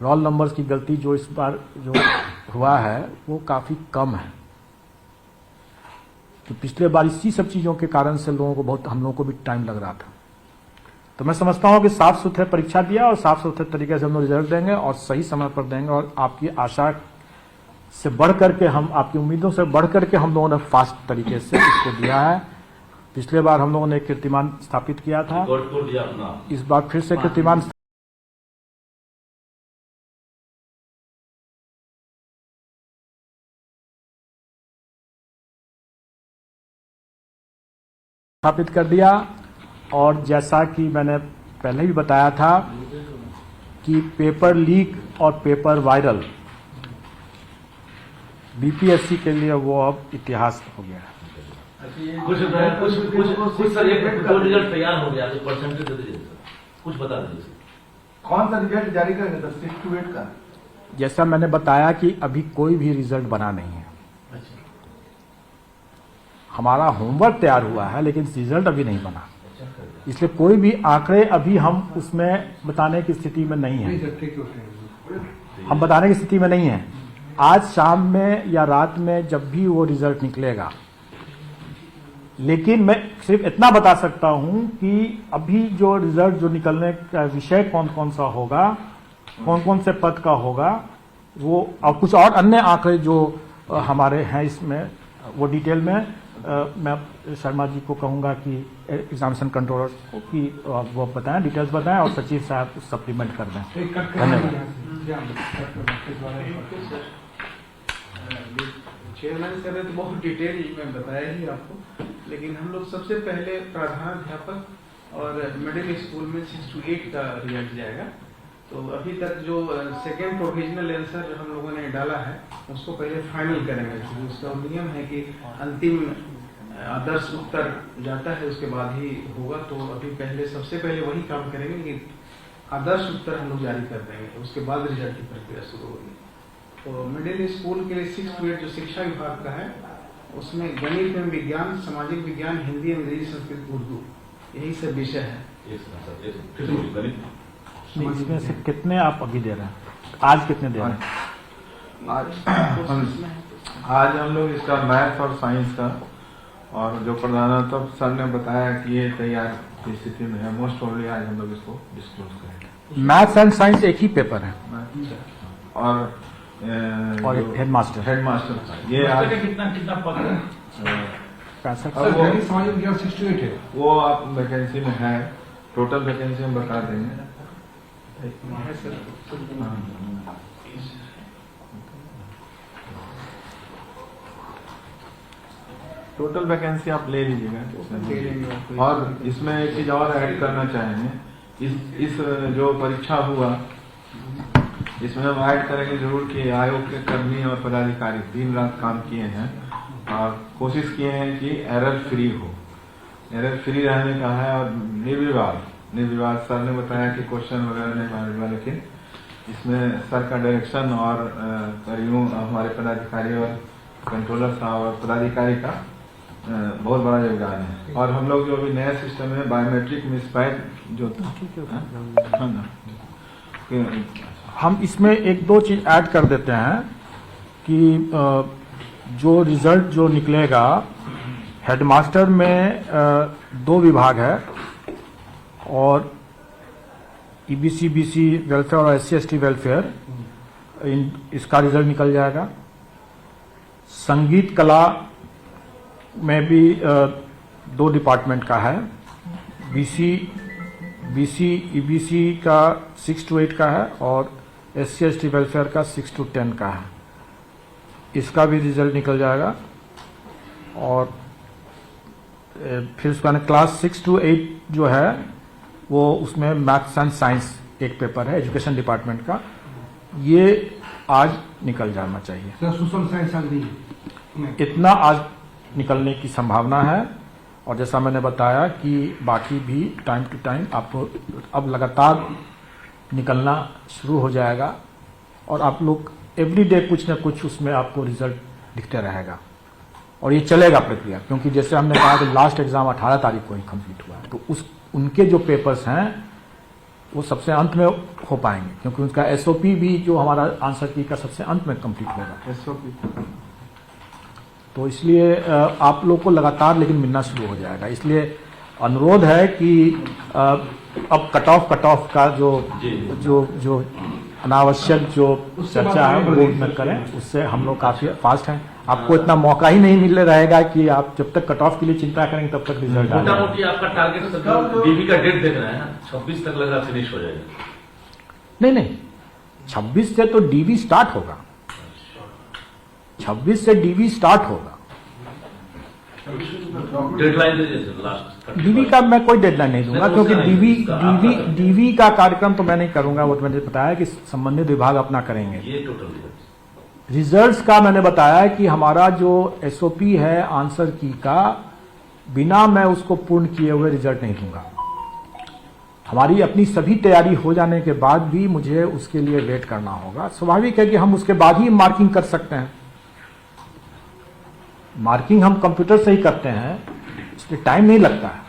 Roll numbers की गलती जो इस बार जो हुआ है वो काफ़ी कम है। तो पिछले बार इसी सब चीज़ों के कारण से लोगों को बहुत, हम लोगों को भी टाइम लग रहा था। तो मैं समझता हूँ कि साफ सुथरे परीक्षा दिया और साफ सुथरे तरीके से हम लोग रिजल्ट देंगे और सही समय पर देंगे, और आपकी आशा से बढ़ करके हम, आपकी उम्मीदों से बढ़ करके हम लोगों ने फास्ट तरीके से इसको दिया है। पिछले बार हम लोगों ने कीर्तिमान स्थापित किया था, इस बार फिर से कीर्तिमान स्थापित कर दिया। और जैसा कि मैंने पहले भी बताया था कि पेपर लीक और पेपर वायरल बीपीएससी के लिए वो अब इतिहास हो गया है। कुछ सर एक रिजल्ट तैयार हो गया, परसेंटेज दे दीजिए सर, कुछ बता दीजिए कौन सा रिजल्ट जारी करेंगे 6 to 8 का? जैसा मैंने बताया कि अभी कोई भी रिजल्ट बना नहीं है। हमारा होमवर्क तैयार हुआ है लेकिन रिजल्ट अभी नहीं बना, इसलिए कोई भी आंकड़े अभी हम उसमें बताने की स्थिति में नहीं है। हम बताने की स्थिति में नहीं है। आज शाम में या रात में जब भी वो रिजल्ट निकलेगा, लेकिन मैं सिर्फ इतना बता सकता हूं कि अभी जो रिजल्ट जो निकलने का विषय कौन कौन सा होगा, कौन कौन से पद का होगा, वो और कुछ और अन्य आंकड़े जो हमारे हैं इसमें, वो डिटेल में मैं शर्मा जी को कहूंगा कि एग्जामिनेशन कंट्रोलर को कि वो बताएं, डिटेल्स बताएं और सचिव साहब सप्लीमेंट कर दें। धन्यवाद। चेयरमैन सर ने तो बहुत डिटेल में बताया ही आपको, लेकिन हम लोग सबसे पहले प्रधानाध्यापक और मिडिल स्कूल में 6 to 8 का रिजल्ट जाएगा। तो अभी तक जो सेकेंड प्रोविजनल आंसर हम लोगों ने डाला है उसको पहले फाइनल करेंगे। उसका नियम है कि अंतिम आदर्श उत्तर जाता है उसके बाद ही होगा, तो अभी पहले सबसे पहले वही काम करेंगे कि आदर्श उत्तर हम लोग जारी कर देंगे, उसके बाद रिजल्ट की प्रक्रिया शुरू होगी। तो मिडिल स्कूल के लिए 6 to 8 जो शिक्षा विभाग का है उसमें गणित में विज्ञान, सामाजिक विज्ञान, हिंदी, अंग्रेजी, संस्कृत, उर्दू, यही सब विषय है। इसमें से कितने आप अभी दे रहे हैं? आज कितने दे रहे हैं? आज हम लोग इसका मैथ और साइंस का, और जो प्रधानाध्यापक सर ने बताया कि ये तैयार की स्थिति में है, मोस्ट प्रोबेबली आज हम लोग इसको डिस्क्लोज करेंगे। मैथ्स एंड साइंस एक ही पेपर है और हेडमास्टर ये आज कितना पद है? 65 है, वो आप वैकेंसी में है, टोटल वैकेंसी हम बता देंगे। टोटल वैकेंसी आप ले लीजिएगा। और इसमें एक चीज और ऐड करना चाहेंगे, इस जो परीक्षा हुआ इसमें हम ऐड करेंगे जरूर कि आयोग के कर्मी और पदाधिकारी दिन रात काम किए हैं और कोशिश किए हैं कि एरर फ्री हो, एरर फ्री रहने का है। और निर्विवाद सर ने बताया कि क्वेश्चन वगैरह नहीं मानेगा, लेकिन इसमें सर का डायरेक्शन और कर्मियों, हमारे पदाधिकारी और कंट्रोलर साहब और पदाधिकारी का बहुत बड़ा योगदान है। और हम लोग जो अभी नया सिस्टम है बायोमेट्रिक मिसफायर जो हम इसमें एक दो चीज ऐड कर देते हैं कि जो रिजल्ट जो निकलेगा, हेडमास्टर में 2 विभाग है और ईबीसी बीसी वेलफेयर और एससी एसटी वेलफेयर, इसका रिजल्ट निकल जाएगा। संगीत कला में भी 2 डिपार्टमेंट का है, बीसी ईबीसी का 6 to 8 का है और एससी एसटी वेलफेयर का 6 to 10 का है, इसका भी रिजल्ट निकल जाएगा। और फिर उसका क्लास 6 to 8 जो है वो उसमें मैथ्स एंड साइंस एक पेपर है एजुकेशन डिपार्टमेंट का, ये आज निकल जाना चाहिए। सोशल साइंस इतना आज निकलने की संभावना है। और जैसा मैंने बताया कि बाकी भी टाइम टू टाइम आपको अब लगातार निकलना शुरू हो जाएगा और आप लोग एवरीडे कुछ न कुछ उसमें आपको रिजल्ट दिखते रहेगा और ये चलेगा प्रक्रिया। क्योंकि जैसे हमने कहा कि लास्ट एग्जाम 18 तारीख को ही कंप्लीट हुआ है, तो उनके जो पेपर्स हैं वो सबसे अंत में हो पाएंगे, क्योंकि उसका एसओपी भी जो हमारा आंसर की का सबसे अंत में कंप्लीट होगा। एसओपी तो इसलिए आप लोग को लगातार लेकिन मिलना शुरू हो जाएगा। इसलिए अनुरोध है कि अब कट ऑफ का जो अनावश्यक जो चर्चा है वो न करें, उससे हम लोग काफी फास्ट हैं। आपको इतना मौका ही नहीं मिल रहेगा कि आप जब तक कट ऑफ के लिए चिंता करेंगे तब तक रिजल्ट आ मोटा जाएगा। मोटी आपका टारगेट डीबी का डेट देख रहे हैं ना, 26 तक लग रहा फिनिश हो जाएगा। नहीं 26 से तो डीबी स्टार्ट होगा, 26 से डीबी स्टार्ट होगा। डेडलाइन दीजिए लास्ट। डीवी का मैं कोई डेडलाइन नहीं दूंगा, क्योंकि डीवी का कार्यक्रम तो मैं नहीं करूंगा। वो तो मैंने बताया कि संबंधित विभाग अपना करेंगे। ये टोटल रिजल्ट्स का मैंने बताया कि हमारा जो एसओपी है आंसर की का, बिना मैं उसको पूर्ण किए हुए रिजल्ट नहीं दूंगा। हमारी अपनी सभी तैयारी हो जाने के बाद भी मुझे उसके लिए वेट करना होगा। स्वाभाविक है कि हम उसके बाद ही मार्किंग कर सकते हैं। मार्किंग हम कंप्यूटर से ही करते हैं, इसलिए टाइम नहीं लगता है।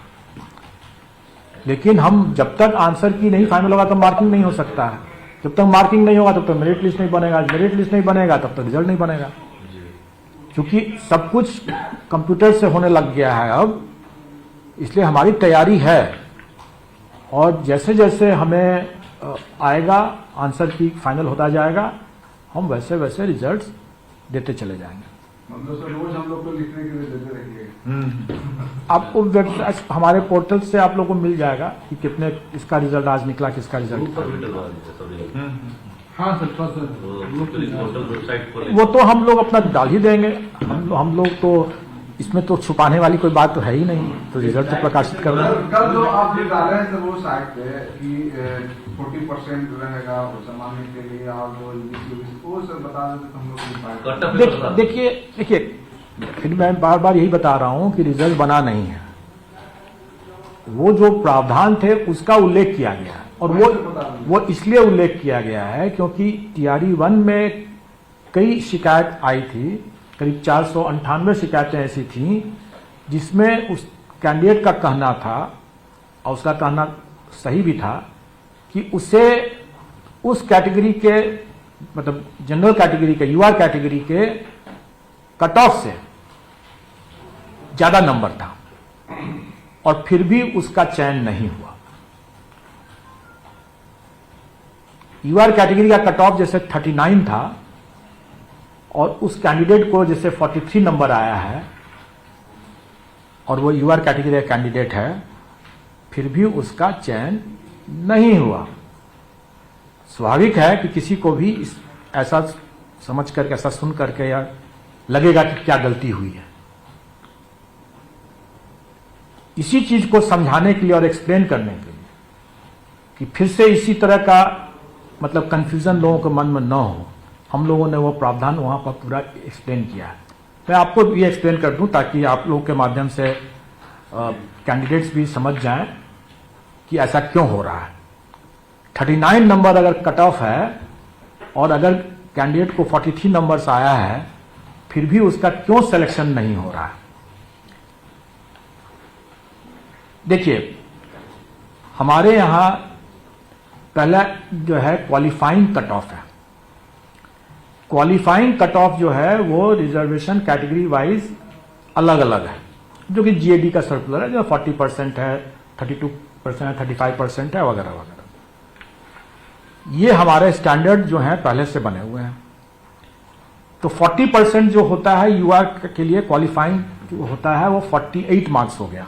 लेकिन हम जब तक आंसर की नहीं फाइनल होगा तब मार्किंग नहीं हो सकता है। जब तक मार्किंग नहीं होगा तब तक मेरिट लिस्ट नहीं बनेगा, मेरिट लिस्ट नहीं बनेगा तब तक रिजल्ट नहीं बनेगा, क्योंकि सब कुछ कंप्यूटर से होने लग गया है अब। इसलिए हमारी तैयारी है, और जैसे जैसे हमें आएगा आंसर की फाइनल होता जाएगा, हम वैसे वैसे रिजल्ट्स देते चले जाएंगे। मतलब सर रोज हम लोग को लिखने के लिए देते रहिए। आपको वेबसाइट हमारे पोर्टल से आप लोगों को मिल जाएगा कि कितने इसका रिजल्ट आज निकला, किसका रिजल्ट ग्रुप पर भी डलवा दीजिए सब। हाँ सर पोर्टल वेबसाइट खोलें। वो तो हम लोग अपना डाल ही देंगे। हम लोग तो इसमें तो छुपाने वाली कोई बात तो है ही नहीं, तो रिजल्ट तो प्रकाशित करना। कल जो आप ये डाल रहे थे वो साइट पे कि 40% रहेगा सामान्य के लिए, और वो सर बता देते तो हम लोग को देखिए फिर मैं बार बार यही बता रहा हूं कि रिजल्ट बना नहीं है। वो जो प्रावधान थे उसका उल्लेख किया गया है, और वो इसलिए उल्लेख किया गया है क्योंकि टीआरई 1 में कई शिकायत आई थी, करीब 498 शिकायतें ऐसी थी जिसमें उस कैंडिडेट का कहना था, और उसका कहना सही भी था, कि उसे उस कैटेगरी के मतलब जनरल कैटेगरी के, यूआर कैटेगरी के कट ऑफ से ज्यादा नंबर था, और फिर भी उसका चयन नहीं हुआ। यूआर कैटेगरी का कट ऑफ जैसे 39 था, और उस कैंडिडेट को जैसे 43 नंबर आया है, और वो यूआर कैटेगरी का कैंडिडेट है, फिर भी उसका चयन नहीं हुआ। स्वाभाविक है कि किसी को भी ऐसा समझ करके, ऐसा सुन करके या लगेगा कि क्या गलती हुई है। इसी चीज को समझाने के लिए और एक्सप्लेन करने के लिए कि फिर से इसी तरह का मतलब कंफ्यूजन लोगों के मन में न हो, हम लोगों ने वो प्रावधान वहां पर पूरा एक्सप्लेन किया है। मैं आपको भी एक्सप्लेन कर दूं ताकि आप लोगों के माध्यम से कैंडिडेट्स भी समझ जाएं कि ऐसा क्यों हो रहा है। 39 नंबर अगर कट ऑफ है, और अगर कैंडिडेट को 43 नंबर्स आया है, फिर भी उसका क्यों सिलेक्शन नहीं हो रहा है। देखिए, हमारे यहां पहला जो है क्वालिफाइंग कट ऑफ है। क्वालिफाइंग कट ऑफ जो है वो रिजर्वेशन कैटेगरी वाइज अलग अलग है, जो कि जीएडी का सर्कुलर है, जो 40% है, 32% है, 35% है, वगैरह वगैरह। ये हमारे स्टैंडर्ड जो हैं पहले से बने हुए हैं। तो 40% जो होता है यूआर के लिए क्वालिफाइंग जो होता है वो 48 मार्क्स हो गया।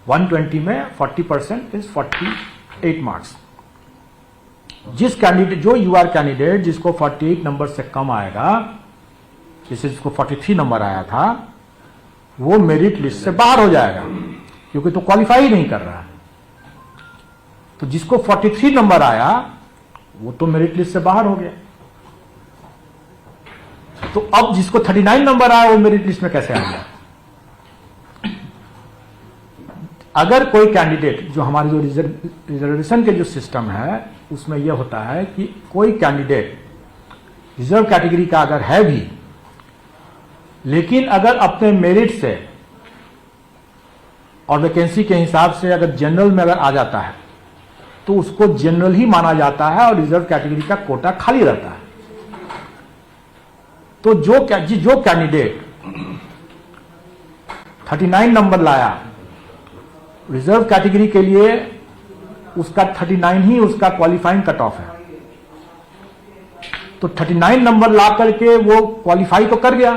120 में 40% इज 48 मार्क्स। जिस कैंडिडेट, जो यूआर कैंडिडेट जिसको 48 नंबर से कम आएगा, जैसे जिसको 43 नंबर आया था, वो मेरिट लिस्ट से बाहर हो जाएगा, क्योंकि तो क्वालिफाई नहीं कर रहा है। तो जिसको 43 नंबर आया वो तो मेरिट लिस्ट से बाहर हो गया। तो अब जिसको 39 नंबर आया वो मेरिट लिस्ट में कैसे आ गया? अगर कोई कैंडिडेट, जो हमारी जो रिजर्वेशन के जो सिस्टम है उसमें यह होता है कि कोई कैंडिडेट रिजर्व कैटेगरी का अगर है भी, लेकिन अगर अपने मेरिट से और वैकेंसी के हिसाब से अगर जनरल में अगर आ जाता है तो उसको जनरल ही माना जाता है और रिजर्व कैटेगरी का कोटा खाली रहता है। तो जो कैंडिडेट 39 नंबर लाया रिजर्व कैटेगरी के लिए, उसका 39 ही उसका क्वालिफाइंग कट ऑफ है। तो 39 नंबर ला करके वो क्वालिफाई तो कर गया,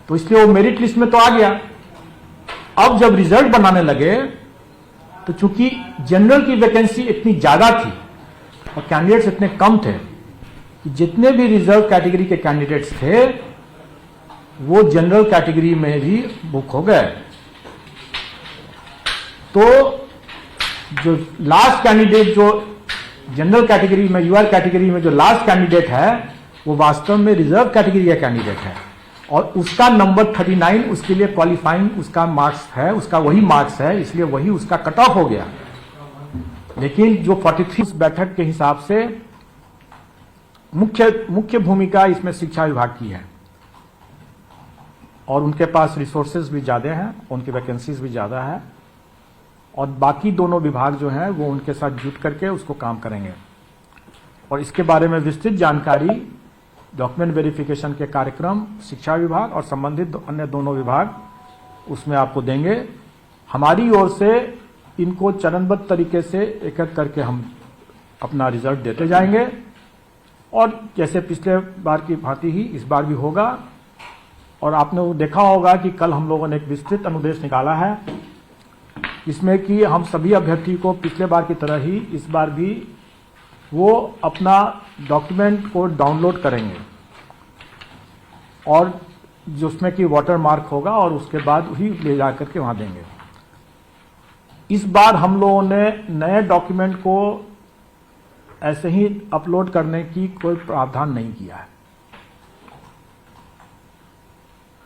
तो इसलिए वो मेरिट लिस्ट में तो आ गया। अब जब रिजल्ट बनाने लगे तो चूंकि जनरल की वैकेंसी इतनी ज्यादा थी और कैंडिडेट्स इतने कम थे कि जितने भी रिजर्व कैटेगरी के कैंडिडेट्स थे वो जनरल कैटेगरी में भी बुक हो गए। तो जो लास्ट कैंडिडेट जो जनरल कैटेगरी में, यूआर कैटेगरी में जो लास्ट कैंडिडेट है वो वास्तव में रिजर्व कैटेगरी का कैंडिडेट है और उसका नंबर 39 उसके लिए क्वालिफाइंग उसका मार्क्स है, उसका वही मार्क्स है, इसलिए वही उसका कट ऑफ हो गया। लेकिन जो 43 बैठक के हिसाब से मुख्य भूमिका इसमें शिक्षा विभाग की है और उनके पास रिसोर्सेज भी ज्यादा हैं, उनकी वैकेंसीज भी ज्यादा है और बाकी दोनों विभाग जो हैं वो उनके साथ जुट करके उसको काम करेंगे। और इसके बारे में विस्तृत जानकारी डॉक्यूमेंट वेरिफिकेशन के कार्यक्रम शिक्षा विभाग और संबंधित अन्य दोनों विभाग उसमें आपको देंगे। हमारी ओर से इनको चरणबद्ध तरीके से एक एक करके हम अपना रिजल्ट देते जाएंगे और जैसे पिछले बार की भांति ही इस बार भी होगा। और आपने वो देखा होगा कि कल हम लोगों ने एक विस्तृत अनुदेश निकाला है इसमें कि हम सभी अभ्यर्थी को पिछले बार की तरह ही इस बार भी वो अपना डॉक्यूमेंट को डाउनलोड करेंगे और जिसमें कि वाटर मार्क होगा और उसके बाद ही ले जा करके वहां देंगे। इस बार हम लोगों ने नए डॉक्यूमेंट को ऐसे ही अपलोड करने की कोई प्रावधान नहीं किया है।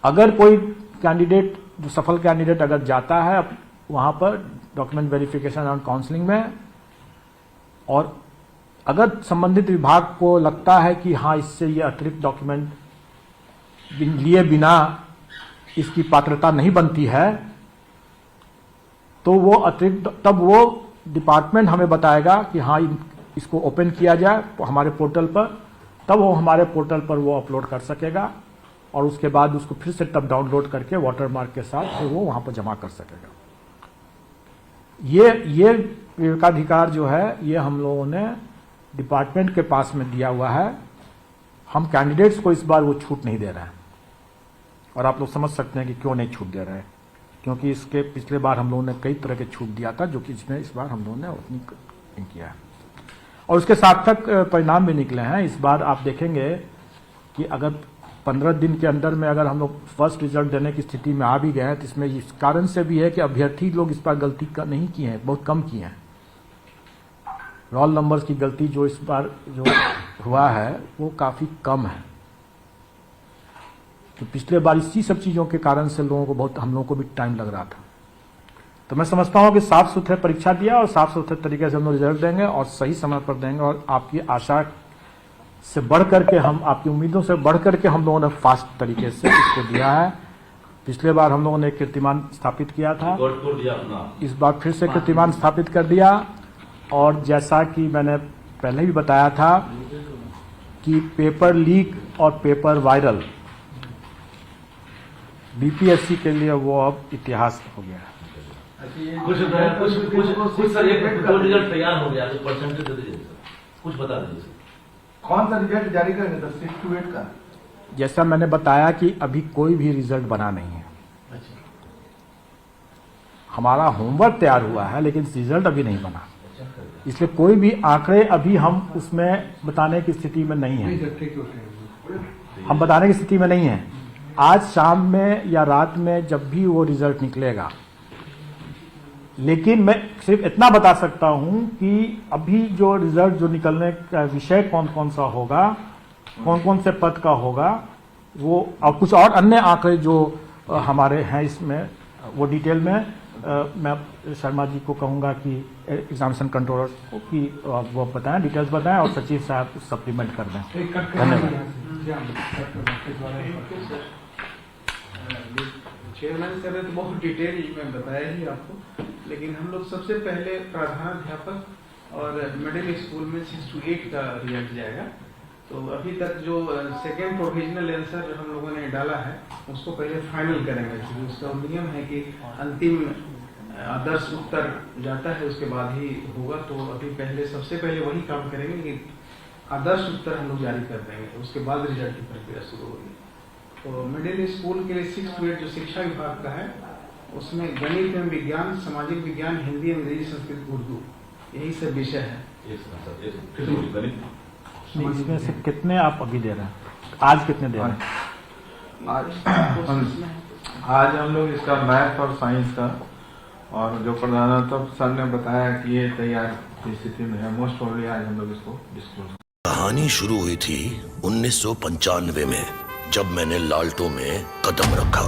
अगर कोई कैंडिडेट जो सफल कैंडिडेट अगर जाता है वहां पर डॉक्यूमेंट वेरिफिकेशन और काउंसलिंग में और अगर संबंधित विभाग को लगता है कि हाँ इससे ये अतिरिक्त डॉक्यूमेंट लिए बिना इसकी पात्रता नहीं बनती है तो वो अतिरिक्त तब वो डिपार्टमेंट हमें बताएगा कि हाँ इसको ओपन किया जाए हमारे पोर्टल पर, तब वो हमारे पोर्टल पर वो अपलोड कर सकेगा और उसके बाद उसको फिर से तब डाउनलोड करके वाटरमार्क के साथ फिर वो वहां पर जमा कर सकेगा। ये विवेकाधिकार जो है ये हम लोगों ने डिपार्टमेंट के पास में दिया हुआ है। हम कैंडिडेट्स को इस बार वो छूट नहीं दे रहे हैं और आप लोग समझ सकते हैं कि क्यों नहीं छूट दे रहे हैं, क्योंकि इसके पिछले बार हम लोगों ने कई तरह के छूट दिया था जो कि इसमें इस बार हम लोगों ने उतनी नहीं किया है और उसके सार्थक परिणाम भी निकले हैं। इस बार आप देखेंगे कि अगर 15 दिन के अंदर में अगर हम लोग फर्स्ट रिजल्ट देने की स्थिति में आ भी गए हैं तो इसमें इस कारण से भी है कि अभ्यर्थी लोग इस बार गलती नहीं की है, बहुत कम की है। रोल नंबर्स की गलती जो इस बार जो हुआ है वो काफी कम है। तो पिछले बार इसी सब चीजों के कारण से लोगों को बहुत, हम लोगों को भी टाइम लग रहा था। तो मैं समझता हूं कि साफ सुथरे परीक्षा दिया और साफ सुथरे तरीके से हम लोग रिजल्ट देंगे और सही समय पर देंगे और आपकी आशा से बढ़ करके हम, आपकी उम्मीदों से बढ़ करके हम लोगों ने फास्ट तरीके से इसको दिया है। पिछले बार हम लोगों ने कीर्तिमान स्थापित किया था, इस बार फिर से कीर्तिमान स्थापित कर दिया और जैसा कि मैंने पहले भी बताया था कि पेपर लीक और पेपर वायरल बीपीएससी के लिए वो अब इतिहास हो गया है। कुछ सर एक दो रिजल्ट तैयार हो गया तो परसेंटेज दे दीजिए सर, कुछ बता दीजिए सर। कौन सा रिजल्ट जारी करेंगे सर 6 to 8 का? जैसा मैंने बताया कि अभी कोई भी रिजल्ट बना नहीं है। अच्छा, हमारा होमवर्क तैयार हुआ है लेकिन रिजल्ट अभी नहीं बना, इसलिए कोई भी आंकड़े अभी हम उसमें बताने की स्थिति में नहीं है। हम बताने की स्थिति में नहीं है। आज शाम में या रात में जब भी वो रिजल्ट निकलेगा, लेकिन मैं सिर्फ इतना बता सकता हूं कि अभी जो रिजल्ट जो निकलने का विषय कौन कौन सा होगा, कौन कौन से पद का होगा, वो और कुछ और अन्य आंकड़े जो हमारे हैं इसमें वो डिटेल में मैं शर्मा जी को कहूंगा कि एग्जामिनेशन कंट्रोलर को कि वो बताएं, डिटेल्स बताएं और सचिव साहब सप्लीमेंट कर दें। धन्यवाद। चेयरमैन सर ने तो बहुत डिटेल में बताया ही आपको, लेकिन हम लोग सबसे पहले प्रधानाध्यापक और मिडिल स्कूल में 6 to 8 का रिजल्ट जाएगा। तो अभी तक जो सेकेंड प्रोविजनल आंसर हम लोगों ने डाला है उसको पहले फाइनल करेंगे, क्योंकि उसका नियम है कि अंतिम आदर्श उत्तर जाता है उसके बाद ही होगा। तो अभी पहले सबसे पहले वही काम करेंगे कि आदर्श उत्तर हम लोग जारी कर देंगे, उसके बाद रिजल्ट की प्रक्रिया शुरू होगी। तो मिडिल स्कूल के लिए 6 to 8 जो शिक्षा विभाग का है उसमें गणित एवं विज्ञान, सामाजिक विज्ञान, हिंदी, अंग्रेजी, संस्कृत, उर्दू, यही सब विषय है। नहीं, इसमें से कितने आप अभी दे रहे हैं? आज कितने दे रहे हैं? आज हम लोग इसका मैथ और साइंस का, और जो प्रधानाध्यापक सर ने बताया कि ये तैयार की स्थिति में है, मोस्ट प्रोबेबली आज हम लोग इसको डिस्क्लोज। कहानी शुरू हुई थी 1995 में, जब मैंने लालटो में कदम रखा।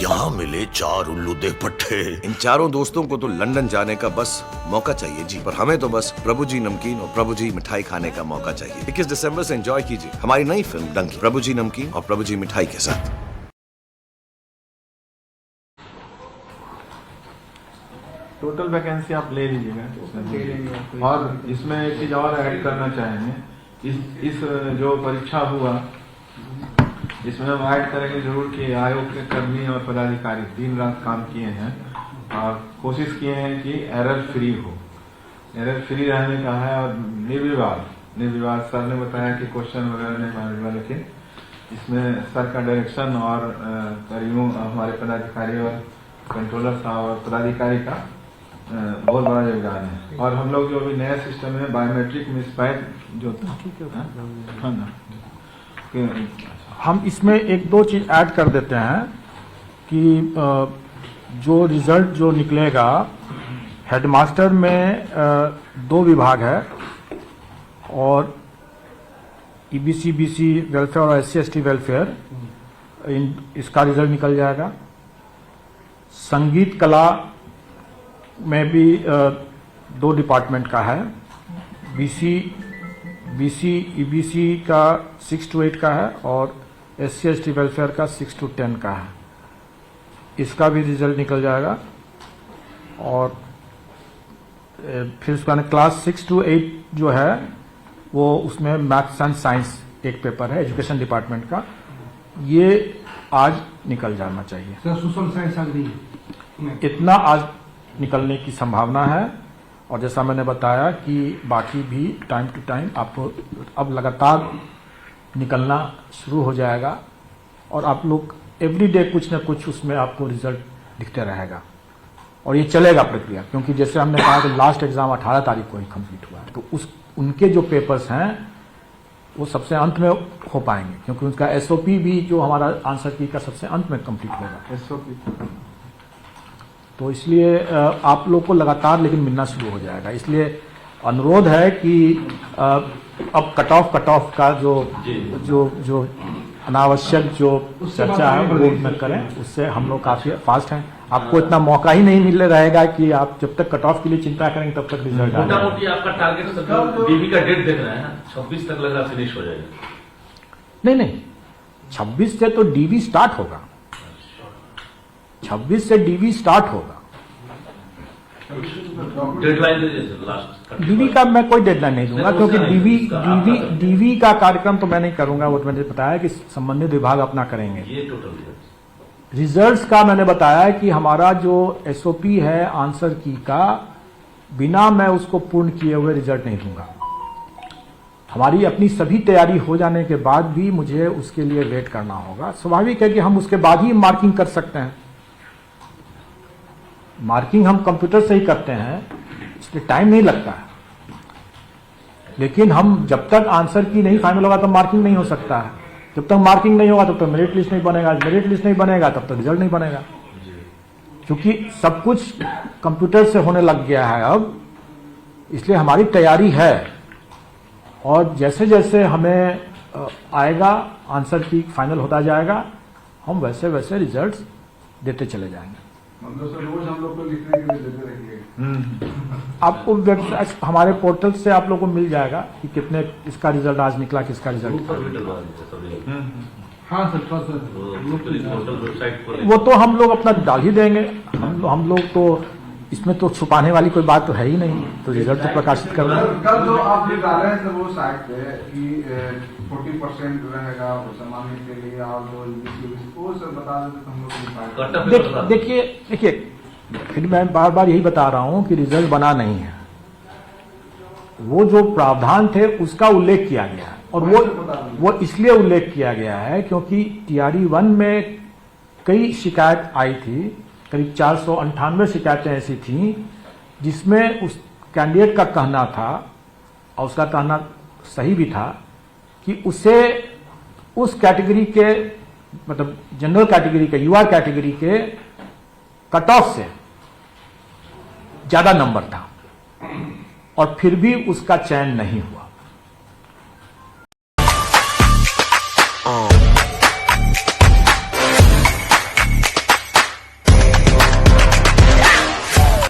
यहाँ मिले 4 उल्लू देख पट्टे। इन चारों दोस्तों को तो लंदन जाने का बस मौका चाहिए जी, पर हमें तो बस प्रभु जी नमकीन और प्रभु जी मिठाई खाने का मौका चाहिए। 21 दिसंबर से एंजॉय कीजिए हमारी नई फिल्म डंकी, प्रभु जी नमकीन और प्रभु जी मिठाई के साथ। टोटल वैकेंसी आप ले लीजिएगा। और इसमें एक चीज और ऐड करना चाहेंगे, इस जो परीक्षा हुआ इसमें हम ऐड करेंगे जरूर कि आयोग के कर्मी और पदाधिकारी दिन रात काम किए हैं और कोशिश किए हैं कि एरर फ्री हो। एरर फ्री रहने का है और निर्विवाद सर ने बताया कि क्वेश्चन वगैरह नहीं मानेगा, लेकिन इसमें सर का डायरेक्शन और कर्मियों, हमारे पदाधिकारी और कंट्रोलर साहब और पदाधिकारी का बहुत बड़ा योगदान है। और हम लोग जो अभी नया सिस्टम है बायोमेट्रिक मिसमैच जो था ना, हम इसमें 1-2 चीज ऐड कर देते हैं कि जो रिजल्ट जो निकलेगा, हेडमास्टर में 2 विभाग है और ईबीसी, बीसी वेलफेयर और SC/ST वेलफेयर, इसका रिजल्ट निकल जाएगा। संगीत कला में भी 2 डिपार्टमेंट का है, बीसी ईबीसी का 6 to 8 का है और SC/ST वेलफेयर का 6 to 10 का है, इसका भी रिजल्ट निकल जाएगा। और फिर उसका क्लास 6 to 8 जो है वो उसमें मैथ्स एंड साइंस एक पेपर है एजुकेशन डिपार्टमेंट का, ये आज निकल जाना चाहिए। सोशल साइंस इतना आज निकलने की संभावना है। और जैसा मैंने बताया कि बाकी भी टाइम टू टाइम आपको अब लगातार निकलना शुरू हो जाएगा और आप लोग एवरीडे कुछ न कुछ उसमें आपको रिजल्ट दिखते रहेगा और ये चलेगा प्रक्रिया, क्योंकि जैसे हमने कहा कि लास्ट एग्जाम 18 तारीख को ही कंप्लीट हुआ है, तो उनके जो पेपर्स हैं वो सबसे अंत में हो पाएंगे, क्योंकि उनका SOP भी जो हमारा आंसर की का सबसे अंत में कंप्लीट होगा SOP। तो इसलिए आप लोग को लगातार लेकिन मिलना शुरू हो जाएगा। इसलिए अनुरोध है कि अब कट ऑफ का जो अनावश्यक जो चर्चा है वो न करें, उससे हम लोग काफी फास्ट हैं। आपको इतना मौका ही नहीं मिल रहेगा कि आप जब तक कट ऑफ के लिए चिंता करेंगे तब तक रिजल्ट आएगा। मोटा मोटी आपका टारगेट डीबी का डेट देख रहे हैं 26 तक लग रहा फिनिश हो जाएगा। नहीं 26 से तो डीबी स्टार्ट होगा, 26 से डीबी स्टार्ट होगा। डेडलाइन लास्ट डीबी का मैं कोई डेडलाइन नहीं दूंगा, क्योंकि डीबी का कार्यक्रम तो मैं नहीं करूंगा। वो तो मैंने बताया कि संबंधित विभाग अपना करेंगे। ये टोटल रिजल्ट्स का मैंने बताया कि हमारा जो SOP है आंसर की का, बिना मैं उसको पूर्ण किए हुए रिजल्ट नहीं दूंगा। हमारी अपनी सभी तैयारी हो जाने के बाद भी मुझे उसके लिए वेट करना होगा। स्वाभाविक है कि हम उसके बाद ही मार्किंग कर सकते हैं। मार्किंग हम कंप्यूटर से ही करते हैं, इसलिए टाइम नहीं लगता है। लेकिन हम जब तक आंसर की नहीं फाइनल होगा तब मार्किंग नहीं हो सकता है। जब तक मार्किंग नहीं होगा तब तक मेरिट लिस्ट नहीं बनेगा, मेरिट लिस्ट नहीं बनेगा तब तक रिजल्ट नहीं बनेगा, क्योंकि सब कुछ कंप्यूटर से होने लग गया है अब। इसलिए हमारी तैयारी है और जैसे जैसे हमें आएगा आंसर की फाइनल होता जाएगा, हम वैसे वैसे रिजल्ट्स देते चले जाएंगे। रोज हम लोग को लिखने के लिए देते रहिए। आपको वेबसाइट हमारे पोर्टल से आप लोगों को मिल जाएगा कि कितने इसका रिजल्ट आज निकला, किसका रिजल्ट। हाँ सर सर पोर्टल वेबसाइट पर वो तो हम लोग अपना डाल ही देंगे। हम लोग तो इसमें तो छुपाने वाली कोई बात तो है ही नहीं, तो रिजल्ट तो प्रकाशित करना। कल जो आप ये डाले हैं सर वो साइट पे कि 40% रहेगा वो सामान्य के लिए और जो वो सर बता देते तो हम लोग कट ऑफ पेपर बता। देखिए फिर मैं बार बार यही बता रहा हूं कि रिजल्ट बना नहीं है। वो जो प्रावधान थे उसका उल्लेख किया गया है, और वो इसलिए उल्लेख किया गया है क्योंकि टीआरई 1 में कई शिकायत आई थी, करीब 498 शिकायतें ऐसी थी जिसमें उस कैंडिडेट का कहना था, और उसका कहना सही भी था, कि उसे उस कैटेगरी के मतलब जनरल कैटेगरी के यूआर कैटेगरी के कट ऑफ से ज्यादा नंबर था और फिर भी उसका चयन नहीं हुआ।